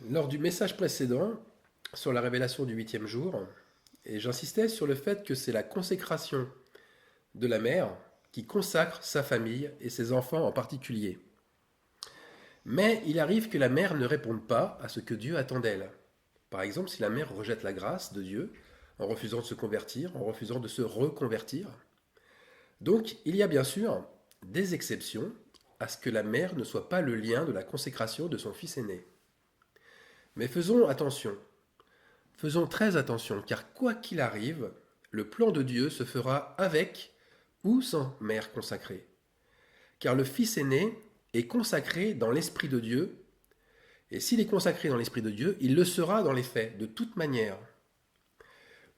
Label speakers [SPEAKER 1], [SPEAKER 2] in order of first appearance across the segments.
[SPEAKER 1] Lors du message précédent, sur la révélation du huitième jour, et j'insistais sur le fait que c'est la consécration de la mère qui consacre sa famille et ses enfants en particulier. Mais il arrive que la mère ne réponde pas à ce que Dieu attend d'elle. Par exemple, si la mère rejette la grâce de Dieu en refusant de se convertir, en refusant de se reconvertir. Donc, il y a bien sûr des exceptions à ce que la mère ne soit pas le lien de la consécration de son fils aîné. Mais faisons attention, faisons très attention, car quoi qu'il arrive, le plan de Dieu se fera avec ou sans mère consacrée. Car le fils aîné est consacré dans l'Esprit de Dieu, et s'il est consacré dans l'Esprit de Dieu, il le sera dans les faits, de toute manière.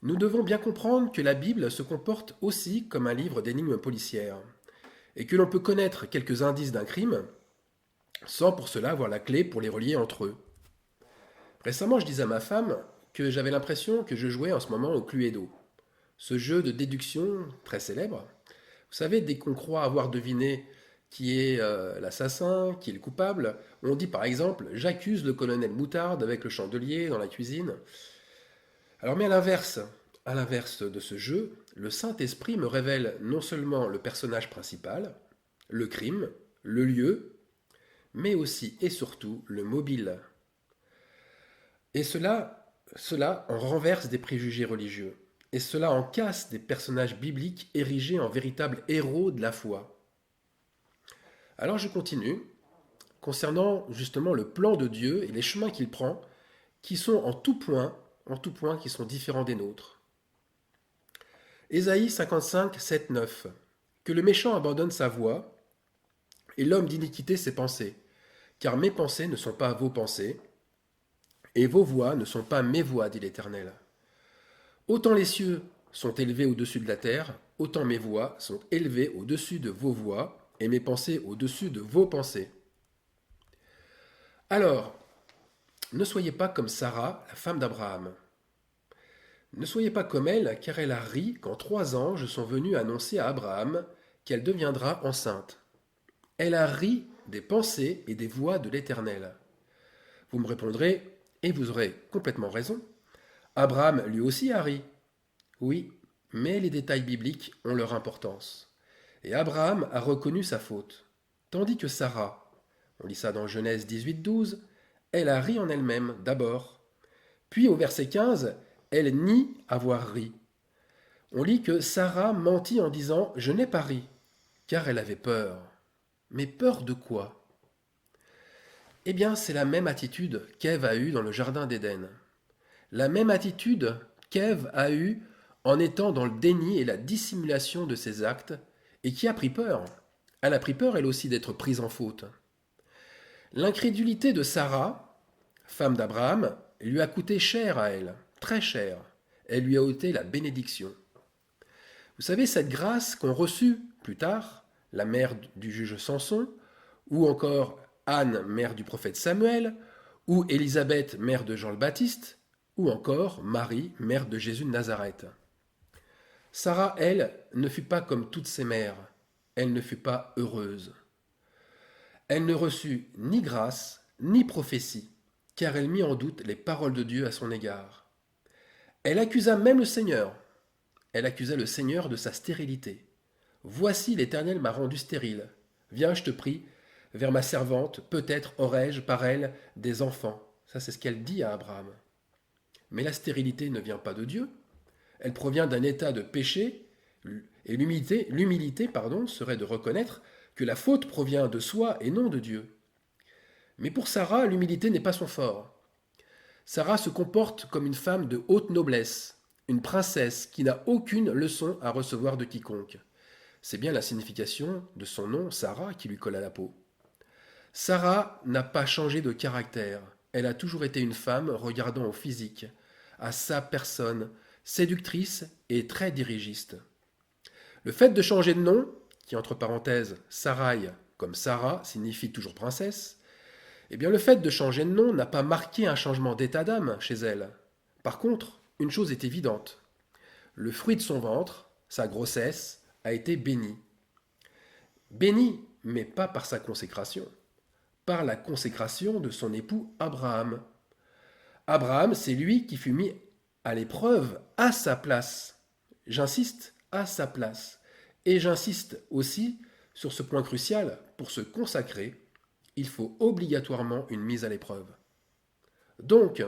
[SPEAKER 1] Nous devons bien comprendre que la Bible se comporte aussi comme un livre d'énigmes policières, et que l'on peut connaître quelques indices d'un crime sans pour cela avoir la clé pour les relier entre eux. Récemment, je disais à ma femme que j'avais l'impression que je jouais en ce moment au Cluedo, ce jeu de déduction très célèbre. Vous savez, dès qu'on croit avoir deviné qui est l'assassin, qui est le coupable, on dit par exemple j'accuse le colonel Moutarde avec le chandelier dans la cuisine. Alors mais à l'inverse de ce jeu, le Saint-Esprit me révèle non seulement le personnage principal, le crime, le lieu, mais aussi et surtout le mobile. Et cela en renverse des préjugés religieux. Et cela en casse des personnages bibliques érigés en véritables héros de la foi. Alors je continue, concernant justement le plan de Dieu et les chemins qu'il prend, qui sont en tout point, qui sont différents des nôtres. Ésaïe 55, 7, 9. Que le méchant abandonne sa voie, et l'homme d'iniquité ses pensées, car mes pensées ne sont pas vos pensées, et vos voix ne sont pas mes voix, dit l'Éternel. Autant les cieux sont élevés au-dessus de la terre, autant mes voix sont élevées au-dessus de vos voix, et mes pensées au-dessus de vos pensées. Alors, ne soyez pas comme Sarah, la femme d'Abraham. Ne soyez pas comme elle, car elle a ri quand 3 anges sont venus annoncer à Abraham qu'elle deviendra enceinte. Elle a ri des pensées et des voix de l'Éternel. Vous me répondrez, et vous aurez complètement raison, Abraham lui aussi a ri. Oui, mais les détails bibliques ont leur importance. Et Abraham a reconnu sa faute. Tandis que Sarah, on lit ça dans Genèse 18, 12, elle a ri en elle-même d'abord. Puis au verset 15, elle nie avoir ri. On lit que Sarah mentit en disant je n'ai pas ri, car elle avait peur. Mais peur de quoi? Eh bien, c'est la même attitude qu'Ève a eue dans le jardin d'Éden. La même attitude qu'Ève a eue en étant dans le déni et la dissimulation de ses actes, et qui a pris peur. Elle a pris peur, elle aussi, d'être prise en faute. L'incrédulité de Sarah, femme d'Abraham, lui a coûté cher à elle, très cher. Elle lui a ôté la bénédiction. Vous savez, cette grâce qu'ont reçue plus tard la mère du juge Samson, ou encore Anne, mère du prophète Samuel, ou Élisabeth, mère de Jean le Baptiste, ou encore Marie, mère de Jésus de Nazareth. Sarah, elle, ne fut pas comme toutes ses mères, elle ne fut pas heureuse. Elle ne reçut ni grâce, ni prophétie, car elle mit en doute les paroles de Dieu à son égard. Elle accusa même le Seigneur. Elle accusa le Seigneur de sa stérilité. Voici l'Éternel m'a rendu stérile. Viens, je te prie, vers ma servante, peut-être aurai-je par elle des enfants. Ça, c'est ce qu'elle dit à Abraham. Mais la stérilité ne vient pas de Dieu. Elle provient d'un état de péché, et l'humilité, serait de reconnaître que la faute provient de soi et non de Dieu. Mais pour Sarah, l'humilité n'est pas son fort. Sarah se comporte comme une femme de haute noblesse, une princesse qui n'a aucune leçon à recevoir de quiconque. C'est bien la signification de son nom, Sarah, qui lui colle à la peau. Sarah n'a pas changé de caractère. Elle a toujours été une femme regardant au physique, à sa personne, séductrice et très dirigiste. Le fait de changer de nom, qui entre parenthèses Sarai comme Sarah signifie toujours princesse, eh bien le fait de changer de nom n'a pas marqué un changement d'état d'âme chez elle. Par contre, une chose est évidente. Le fruit de son ventre, sa grossesse, a été béni. Béni, mais pas par sa consécration, par la consécration de son époux Abraham. Abraham, c'est lui qui fut mis à l'épreuve à sa place. J'insiste, à sa place. Et j'insiste aussi sur ce point crucial, pour se consacrer, il faut obligatoirement une mise à l'épreuve. Donc,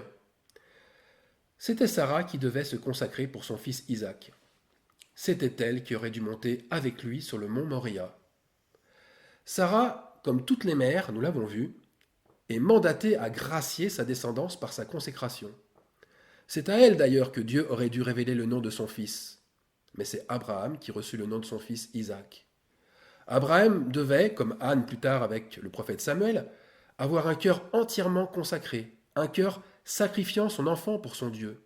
[SPEAKER 1] c'était Sarah qui devait se consacrer pour son fils Isaac. C'était elle qui aurait dû monter avec lui sur le mont Moria. Sarah, comme toutes les mères, nous l'avons vu, est mandatée à gracier sa descendance par sa consécration. C'est à elle d'ailleurs que Dieu aurait dû révéler le nom de son fils. Mais c'est Abraham qui reçut le nom de son fils Isaac. Abraham devait, comme Anne plus tard avec le prophète Samuel, avoir un cœur entièrement consacré, un cœur sacrifiant son enfant pour son Dieu.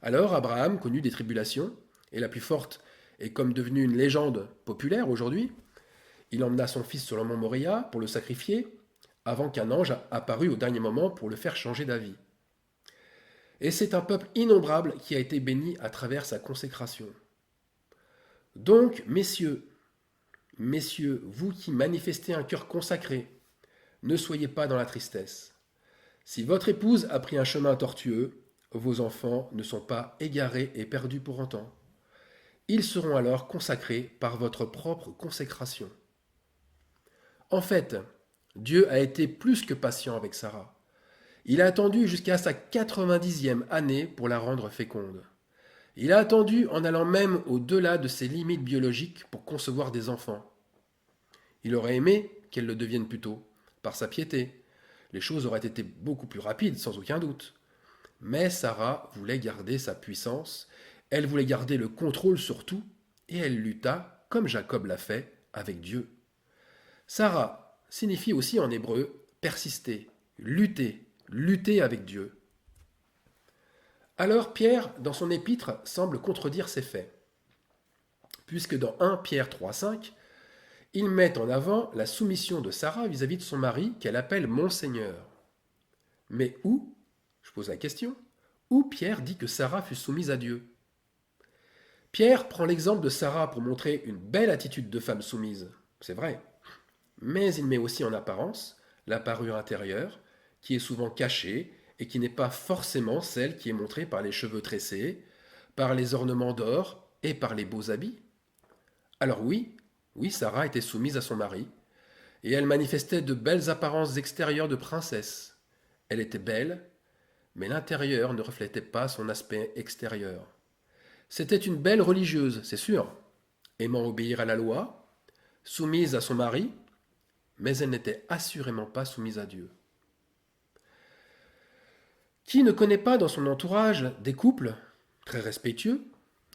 [SPEAKER 1] Alors Abraham connut des tribulations, et la plus forte est comme devenue une légende populaire aujourd'hui. Il emmena son fils sur le mont Moria pour le sacrifier, avant qu'un ange apparût au dernier moment pour le faire changer d'avis. Et c'est un peuple innombrable qui a été béni à travers sa consécration. Donc, messieurs, vous qui manifestez un cœur consacré, ne soyez pas dans la tristesse. Si votre épouse a pris un chemin tortueux, vos enfants ne sont pas égarés et perdus pour autant. Ils seront alors consacrés par votre propre consécration. En fait, Dieu a été plus que patient avec Sarah. Il a attendu jusqu'à sa 90e année pour la rendre féconde. Il a attendu en allant même au-delà de ses limites biologiques pour concevoir des enfants. Il aurait aimé qu'elle le devienne plus tôt, par sa piété. Les choses auraient été beaucoup plus rapides, sans aucun doute. Mais Sarah voulait garder sa puissance, elle voulait garder le contrôle sur tout, et elle lutta, comme Jacob l'a fait, avec Dieu. Sarah signifie aussi en hébreu persister, lutter avec Dieu. Alors Pierre, dans son épître, semble contredire ces faits, puisque dans 1 Pierre 3,5, il met en avant la soumission de Sarah vis-à-vis de son mari qu'elle appelle Mon Seigneur. Mais où, je pose la question, où Pierre dit que Sarah fut soumise à Dieu? Pierre prend l'exemple de Sarah pour montrer une belle attitude de femme soumise, c'est vrai, mais il met aussi en apparence la parure intérieure, qui est souvent cachée et qui n'est pas forcément celle qui est montrée par les cheveux tressés, par les ornements d'or et par les beaux habits. Alors oui, Sarah était soumise à son mari, et elle manifestait de belles apparences extérieures de princesse. Elle était belle, mais l'intérieur ne reflétait pas son aspect extérieur. C'était une belle religieuse, c'est sûr, aimant obéir à la loi, soumise à son mari, mais elle n'était assurément pas soumise à Dieu. Qui ne connaît pas dans son entourage des couples très respectueux,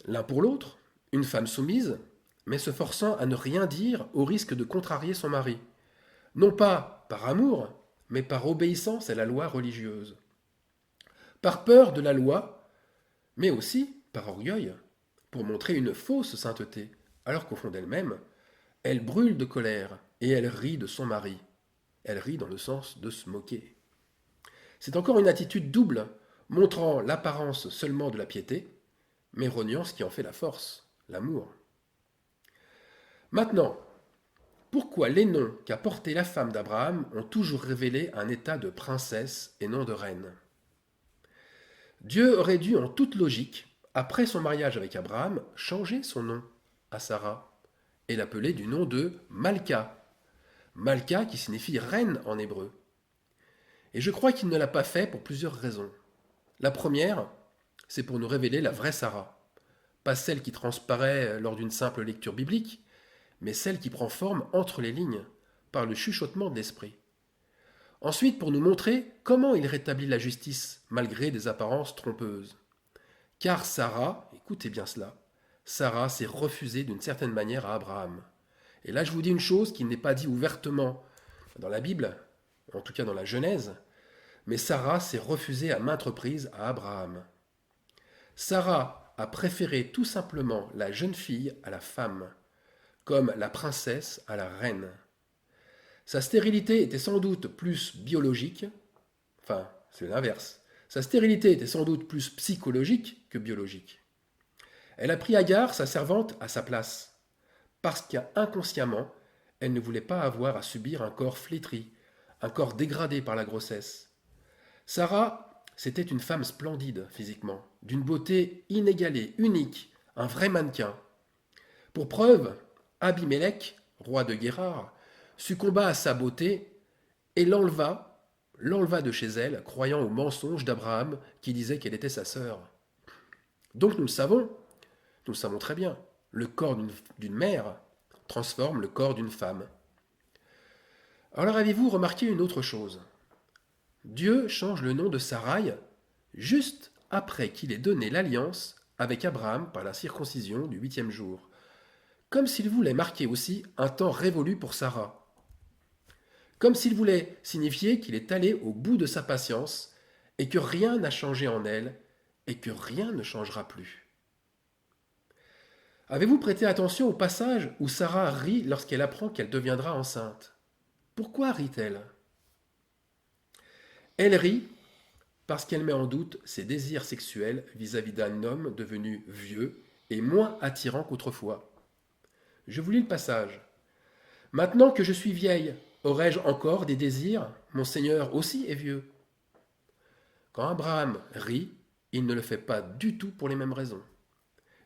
[SPEAKER 1] l'un pour l'autre, une femme soumise, mais se forçant à ne rien dire au risque de contrarier son mari, non pas par amour, mais par obéissance à la loi religieuse. Par peur de la loi, mais aussi par orgueil, pour montrer une fausse sainteté, alors qu'au fond d'elle-même, elle brûle de colère et elle rit de son mari. Elle rit dans le sens de se moquer. C'est encore une attitude double, montrant l'apparence seulement de la piété, mais reniant ce qui en fait la force, l'amour. Maintenant, pourquoi les noms qu'a portés la femme d'Abraham ont toujours révélé un état de princesse et non de reine? Dieu aurait dû, en toute logique, après son mariage avec Abraham, changer son nom à Sarah et l'appeler du nom de Malka. Malka qui signifie reine en hébreu. Et je crois qu'il ne l'a pas fait pour plusieurs raisons. La première, c'est pour nous révéler la vraie Sarah. Pas celle qui transparaît lors d'une simple lecture biblique, mais celle qui prend forme entre les lignes, par le chuchotement de l'esprit. Ensuite, pour nous montrer comment il rétablit la justice malgré des apparences trompeuses. Car Sarah, écoutez bien cela, Sarah s'est refusée d'une certaine manière à Abraham. Et là, je vous dis une chose qui n'est pas dit ouvertement dans la Bible, en tout cas dans la Genèse, mais Sarah s'est refusée à maintes reprises à Abraham. Sarah a préféré tout simplement la jeune fille à la femme, comme la princesse à la reine. Sa stérilité était sans doute plus biologique, enfin, c'est l'inverse. Sa stérilité était sans doute plus psychologique que biologique. Elle a pris Agar, sa servante, à sa place, parce qu'inconsciemment, elle ne voulait pas avoir à subir un corps flétri, un corps dégradé par la grossesse. Sarah C'était une femme splendide physiquement, d'une beauté inégalée, unique, un vrai mannequin. Pour preuve, Abimélec, roi de Guérard, succomba à sa beauté et l'enleva de chez elle, croyant au mensonge d'Abraham qui disait qu'elle était sa sœur. Donc nous le savons très bien, le corps d'une mère transforme le corps d'une femme. Alors avez-vous remarqué une autre chose? Dieu change le nom de Sarai juste après qu'il ait donné l'alliance avec Abraham par la circoncision du 8e jour, comme s'il voulait marquer aussi un temps révolu pour Sarah, comme s'il voulait signifier qu'il est allé au bout de sa patience et que rien n'a changé en elle et que rien ne changera plus. Avez-vous prêté attention au passage où Sarah rit lorsqu'elle apprend qu'elle deviendra enceinte? Pourquoi rit-elle? Elle rit parce qu'elle met en doute ses désirs sexuels vis-à-vis d'un homme devenu vieux et moins attirant qu'autrefois. Je vous lis le passage. Maintenant que je suis vieille, aurai-je encore des désirs? Mon Seigneur aussi est vieux. Quand Abraham rit, il ne le fait pas du tout pour les mêmes raisons.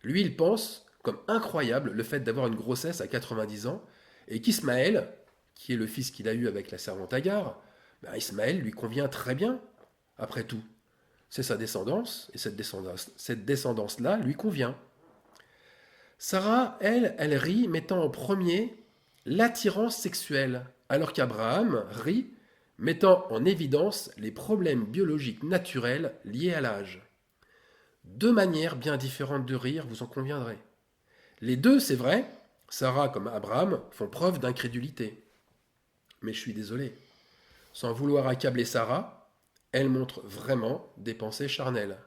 [SPEAKER 1] Lui, il pense comme incroyable le fait d'avoir une grossesse à 90 ans et qu'Ismaël, qui est le fils qu'il a eu avec la servante Agar, Ismaël lui convient très bien. Après tout, c'est sa descendance et cette descendance-là lui convient. Sarah, elle rit mettant en premier l'attirance sexuelle, alors qu'Abraham rit mettant en évidence les problèmes biologiques naturels liés à l'âge. Deux manières bien différentes de rire, vous en conviendrez. Les deux, c'est vrai, Sarah comme Abraham font preuve d'incrédulité. Mais je suis désolé. Sans vouloir accabler Sarah, elle montre vraiment des pensées charnelles.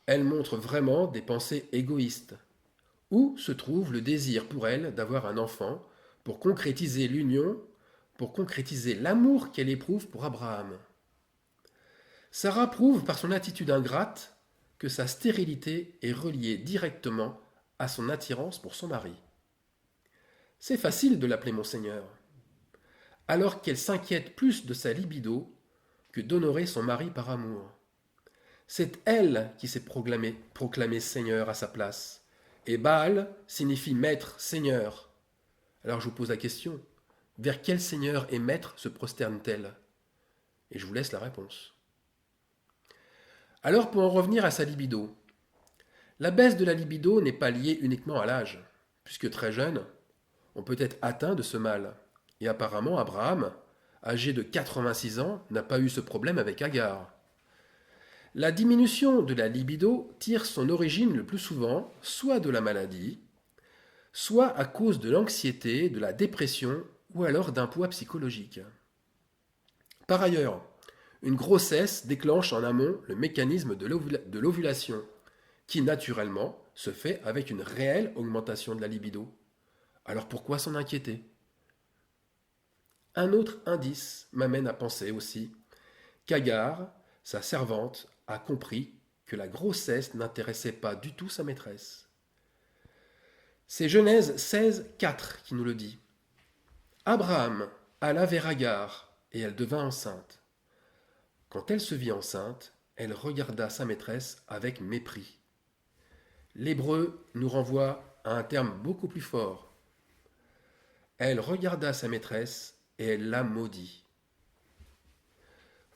[SPEAKER 1] Elle montre vraiment des pensées égoïstes. Où se trouve le désir pour elle d'avoir un enfant pour concrétiser l'union, pour concrétiser l'amour qu'elle éprouve pour Abraham? Sarah prouve par son attitude ingrate que sa stérilité est reliée directement à son attirance pour son mari. C'est facile de l'appeler Monseigneur, alors qu'elle s'inquiète plus de sa libido que d'honorer son mari par amour. C'est elle qui s'est proclamée Seigneur à sa place. Et Baal signifie maître, Seigneur. Alors je vous pose la question, vers quel Seigneur et maître se prosterne-t-elle? Et je vous laisse la réponse. Alors pour en revenir à sa libido, la baisse de la libido n'est pas liée uniquement à l'âge, puisque très jeune, on peut être atteint de ce mal. Et apparemment Abraham, âgé de 86 ans, n'a pas eu ce problème avec Agar. La diminution de la libido tire son origine le plus souvent soit de la maladie, soit à cause de l'anxiété, de la dépression ou alors d'un poids psychologique. Par ailleurs, une grossesse déclenche en amont le mécanisme de l'ovulation, qui naturellement se fait avec une réelle augmentation de la libido. Alors pourquoi s'en inquiéter? Un autre indice m'amène à penser aussi qu'Agar, sa servante, a compris que la grossesse n'intéressait pas du tout sa maîtresse. C'est Genèse 16, 4 qui nous le dit. Abraham alla vers Agar et elle devint enceinte. Quand elle se vit enceinte, elle regarda sa maîtresse avec mépris. L'hébreu nous renvoie à un terme beaucoup plus fort. Elle regarda sa maîtresse et elle la maudit.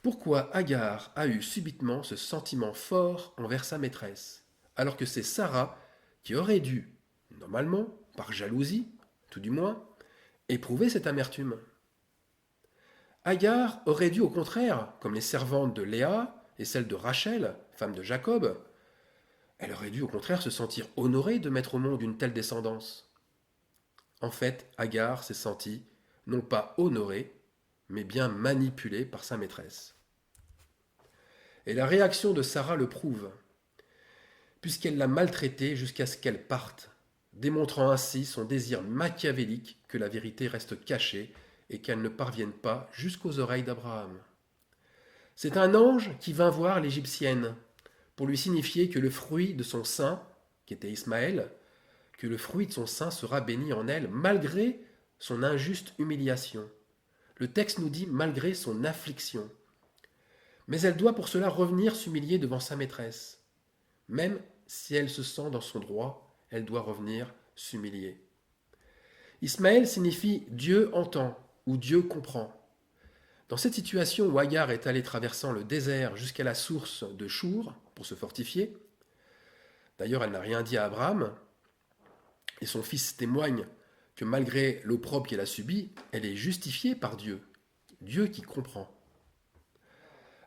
[SPEAKER 1] Pourquoi Agar a eu subitement ce sentiment fort envers sa maîtresse, alors que c'est Sarah qui aurait dû, normalement, par jalousie, tout du moins, éprouver cette amertume? Agar aurait dû au contraire, comme les servantes de Léa et celles de Rachel, femme de Jacob, elle aurait dû au contraire se sentir honorée de mettre au monde une telle descendance. En fait, Agar s'est sentie non pas honorée, mais bien manipulée par sa maîtresse. Et la réaction de Sarah le prouve, puisqu'elle l'a maltraitée jusqu'à ce qu'elle parte, démontrant ainsi son désir machiavélique que la vérité reste cachée et qu'elle ne parvienne pas jusqu'aux oreilles d'Abraham. C'est un ange qui vint voir l'Égyptienne pour lui signifier que le fruit de son sein, qui était Ismaël, que le fruit de son sein sera béni en elle malgré son injuste humiliation. Le texte nous dit malgré son affliction. Mais elle doit pour cela revenir s'humilier devant sa maîtresse. Même si elle se sent dans son droit, elle doit revenir s'humilier. Ismaël signifie Dieu entend ou Dieu comprend. Dans cette situation où Agar est allée traversant le désert jusqu'à la source de Chour pour se fortifier, d'ailleurs elle n'a rien dit à Abraham, et son fils témoigne que malgré l'opprobre qu'elle a subi, elle est justifiée par Dieu, Dieu qui comprend.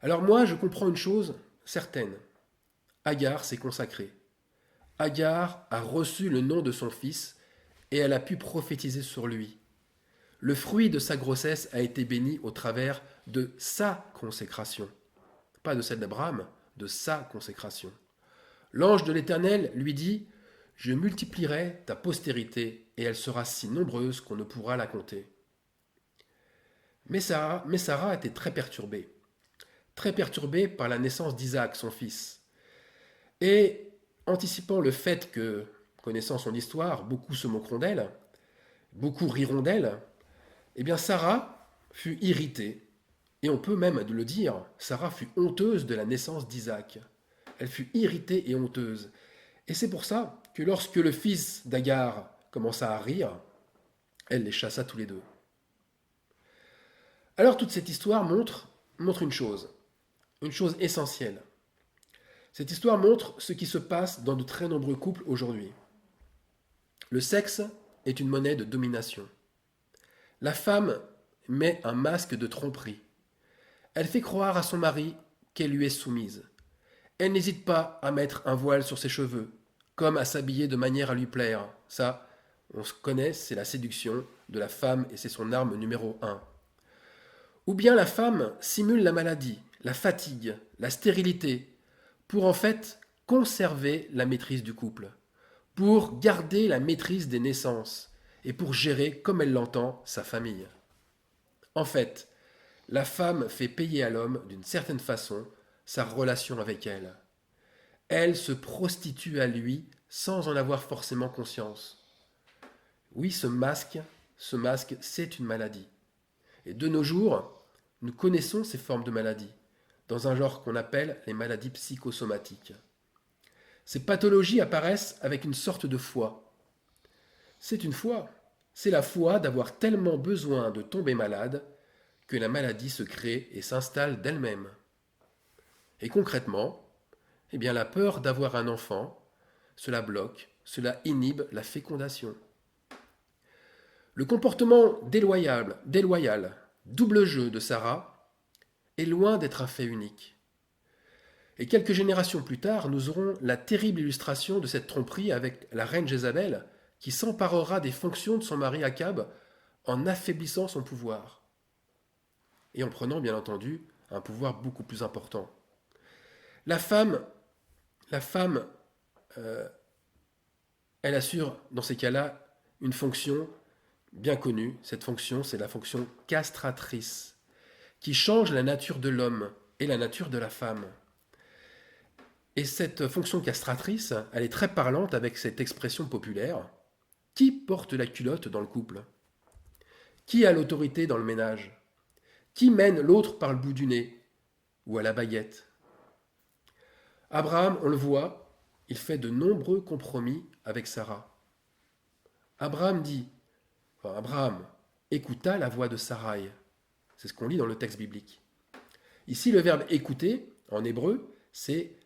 [SPEAKER 1] Alors moi, je comprends une chose certaine. Agar s'est consacrée. Agar a reçu le nom de son fils et elle a pu prophétiser sur lui. Le fruit de sa grossesse a été béni au travers de sa consécration. Pas de celle d'Abraham, de sa consécration. L'ange de l'Éternel lui dit « Je multiplierai ta postérité et elle sera si nombreuse qu'on ne pourra la compter. » Mais Sarah était très perturbée par la naissance d'Isaac, son fils. Et anticipant le fait que, connaissant son histoire, beaucoup se moqueront d'elle, beaucoup riront d'elle, eh bien Sarah fut irritée, et on peut même le dire, Sarah fut honteuse de la naissance d'Isaac. Elle fut irritée et honteuse. Et c'est pour ça que lorsque le fils d'Agar commença à rire, elle les chassa tous les deux. Alors toute cette histoire montre une chose essentielle. Cette histoire montre ce qui se passe dans de très nombreux couples aujourd'hui. Le sexe est une monnaie de domination. La femme met un masque de tromperie. Elle fait croire à son mari qu'elle lui est soumise. Elle n'hésite pas à mettre un voile sur ses cheveux, comme à s'habiller de manière à lui plaire. Ça, on se connaît, c'est la séduction de la femme et c'est son arme numéro 1. Ou bien la femme simule la maladie, la fatigue, la stérilité, pour en fait conserver la maîtrise du couple, pour garder la maîtrise des naissances et pour gérer, comme elle l'entend, sa famille. En fait, la femme fait payer à l'homme, d'une certaine façon, sa relation avec elle. Elle se prostitue à lui sans en avoir forcément conscience. Oui, ce masque, c'est une maladie. Et de nos jours, nous connaissons ces formes de maladies, dans un genre qu'on appelle les maladies psychosomatiques. Ces pathologies apparaissent avec une sorte de foi. C'est une foi. C'est la foi d'avoir tellement besoin de tomber malade que la maladie se crée et s'installe d'elle-même. Et concrètement, eh bien la peur d'avoir un enfant, cela bloque, cela inhibe la fécondation. Le comportement déloyal, double jeu de Sarah, est loin d'être un fait unique. Et quelques générations plus tard, nous aurons la terrible illustration de cette tromperie avec la reine Jézabel, qui s'emparera des fonctions de son mari Akab en affaiblissant son pouvoir. Et en prenant, bien entendu, un pouvoir beaucoup plus important. La femme, elle assure, dans ces cas-là, une fonction bien connue. Cette fonction, c'est la fonction castratrice, qui change la nature de l'homme et la nature de la femme. Et cette fonction castratrice, elle est très parlante avec cette expression populaire. Qui porte la culotte dans le couple? Qui a l'autorité dans le ménage? Qui mène l'autre par le bout du nez ou à la baguette? Abraham, on le voit, il fait de nombreux compromis avec Sarah. Abraham écouta la voix de Sarai. C'est ce qu'on lit dans le texte biblique. Ici, le verbe écouter, en hébreu, c'est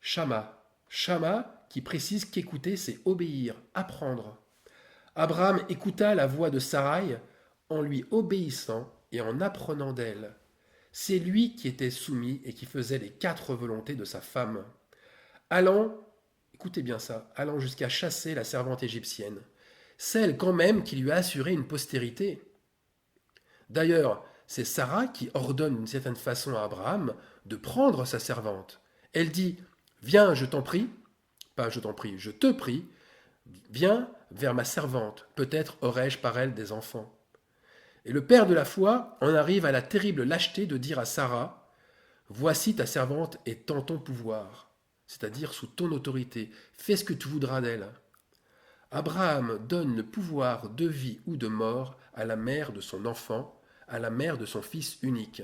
[SPEAKER 1] shama. Shama qui précise qu'écouter, c'est obéir, apprendre. Abraham écouta la voix de Sarai en lui obéissant et en apprenant d'elle. C'est lui qui était soumis et qui faisait les 4 volontés de sa femme. Écoutez bien ça, allant jusqu'à chasser la servante égyptienne, celle quand même qui lui a assuré une postérité. D'ailleurs, c'est Sarah qui ordonne d'une certaine façon à Abraham de prendre sa servante. Elle dit « Viens, je t'en prie », pas « je t'en prie », « je te prie », viens vers ma servante, peut-être aurai-je par elle des enfants. Et le père de la foi en arrive à la terrible lâcheté de dire à Sarah « Voici ta servante est en ton pouvoir », c'est-à-dire sous ton autorité, fais ce que tu voudras d'elle. Abraham donne le pouvoir de vie ou de mort à la mère de son enfant, à la mère de son fils unique.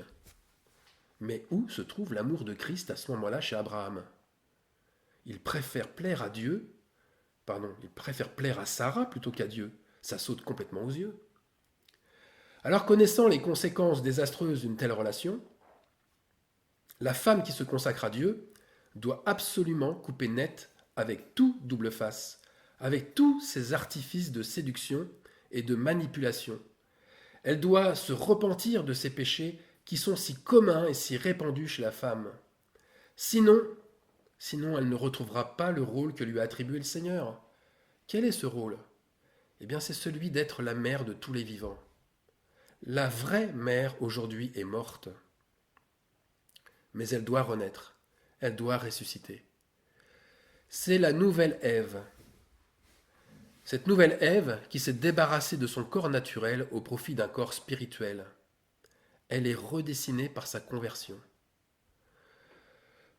[SPEAKER 1] Mais où se trouve l'amour de Christ à ce moment-là chez Abraham? Il préfère plaire à Dieu, il préfère plaire à Sarah plutôt qu'à Dieu. Ça saute complètement aux yeux. Alors, connaissant les conséquences désastreuses d'une telle relation, la femme qui se consacre à Dieu doit absolument couper net avec tout double face, avec tous ces artifices de séduction et de manipulation. Elle doit se repentir de ces péchés qui sont si communs et si répandus chez la femme. Sinon, elle ne retrouvera pas le rôle que lui a attribué le Seigneur. Quel est ce rôle? Eh bien, c'est celui d'être la mère de tous les vivants. La vraie mère aujourd'hui est morte, mais elle doit renaître, elle doit ressusciter. C'est la nouvelle Ève. Cette nouvelle Ève qui s'est débarrassée de son corps naturel au profit d'un corps spirituel. Elle est redessinée par sa conversion.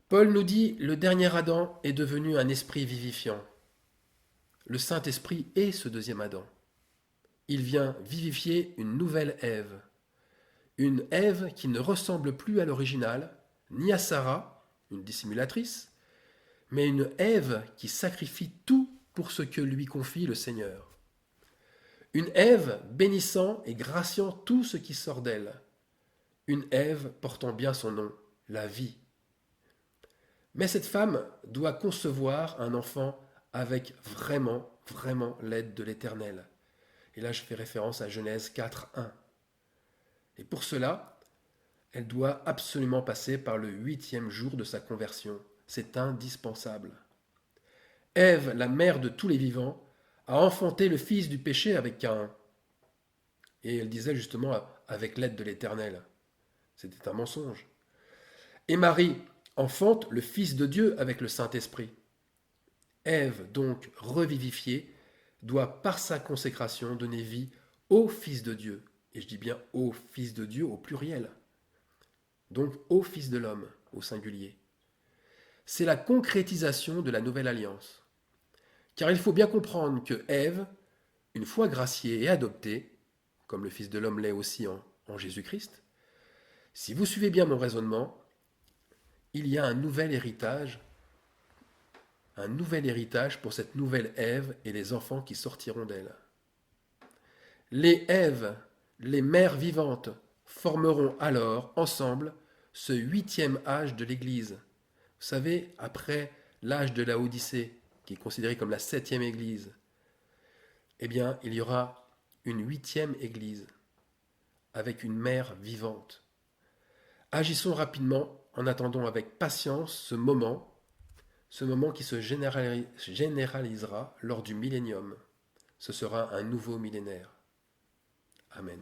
[SPEAKER 1] Paul nous dit, le dernier Adam est devenu un esprit vivifiant. Le Saint-Esprit est ce deuxième Adam. Il vient vivifier une nouvelle Ève. Une Ève qui ne ressemble plus à l'original, ni à Sarah, une dissimulatrice, mais une Ève qui sacrifie tout pour ce que lui confie le Seigneur. Une Ève bénissant et graciant tout ce qui sort d'elle. Une Ève portant bien son nom, la vie. Mais cette femme doit concevoir un enfant avec vraiment l'aide de l'Éternel. Et là, je fais référence à Genèse 4:1. Et pour cela, elle doit absolument passer par le 8e jour de sa conversion. C'est indispensable. Ève, la mère de tous les vivants, a enfanté le fils du péché avec Caïn. Et elle disait justement avec l'aide de l'Éternel. C'était un mensonge. Et Marie enfante le Fils de Dieu avec le Saint-Esprit. Ève, donc revivifiée, doit par sa consécration donner vie au Fils de Dieu. Et je dis bien au Fils de Dieu au pluriel. Donc au Fils de l'homme au singulier. C'est la concrétisation de la nouvelle alliance. Car il faut bien comprendre que Ève, une fois graciée et adoptée, comme le Fils de l'homme l'est aussi en Jésus-Christ, si vous suivez bien mon raisonnement, il y a un nouvel héritage pour cette nouvelle Ève et les enfants qui sortiront d'elle. Les Èves, les mères vivantes, formeront alors, ensemble, ce 8e âge de l'Église. Vous savez, après l'âge de la Odyssée, qui est considéré comme la 7e Église, eh bien, il y aura une 8e Église, avec une mère vivante. Agissons rapidement, en attendant avec patience ce moment qui se généralisera lors du millénium. Ce sera un nouveau millénaire. Amen.